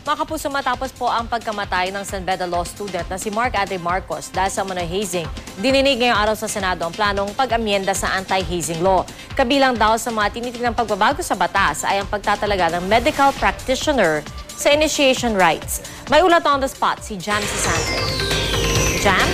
Mga kapuso, matapos po ang pagkamatay ng San Beda Law student na si Mark Andre Marcos dahil sa umano'y hazing, dininig ngayong araw sa Senado ang planong pag-amyenda sa anti-hazing law. Kabilang daw sa mga tinitinang pagbabago sa batas ay ang pagtatalaga ng medical practitioner sa initiation rights. May ulat on the spot si Jam Sisante. Jam?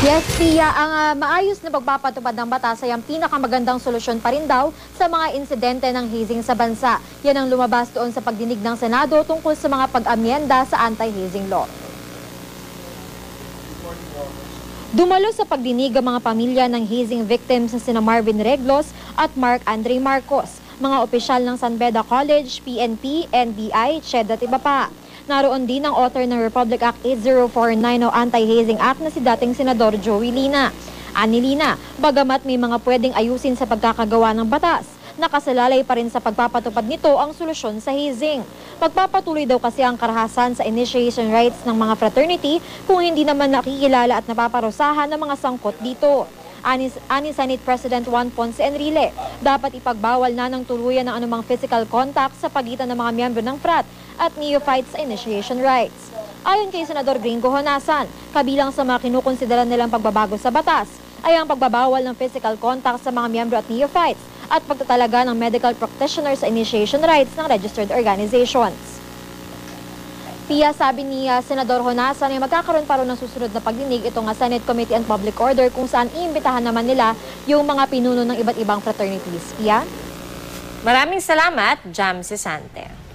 Yes, Pia, ang maayos na pagpapatupad ng batas ay ang pinakamagandang solusyon pa rin daw sa mga insidente ng hazing sa bansa. Yan ang lumabas doon sa pagdinig ng Senado tungkol sa mga pag-amyenda sa anti-hazing law. Dumalo sa pagdinig ang mga pamilya ng hazing victims na sina Marvin Reglos at Mark Andre Marcos, mga opisyal ng San Beda College, PNP, NBI, CHED at iba pa. Naroon din ang author ng Republic Act 80490 Anti-Hazing Act na si dating Senador Joey Lina. Ani Lina, bagamat may mga pwedeng ayusin sa pagkakagawa ng batas, nakasalalay pa rin sa pagpapatupad nito ang solusyon sa hazing. Pagpapatuloy daw kasi ang karahasan sa initiation rights ng mga fraternity kung hindi naman nakikilala at napaparusahan ng mga sangkot dito. Ani Senate President Juan Ponce Enrile, dapat ipagbawal na ng tuluyan ng anumang physical contact sa pagitan ng mga miyembro ng frat at neophytes sa initiation rights. Ayon kay Senador Gringo Honasan, kabilang sa mga kinukonsidera nilang pagbabago sa batas ay ang pagbabawal ng physical contact sa mga miyembro at neophytes at pagtatalaga ng medical practitioner sa initiation rights ng registered organizations. Pia, sabi ni Senador Honasan ay magkakaroon pa rin ng susunod na pagdinig ito nga Senate Committee on Public Order kung saan iimbitahan naman nila yung mga pinuno ng iba't ibang fraternities. Pia? Maraming salamat, Jam Sisante.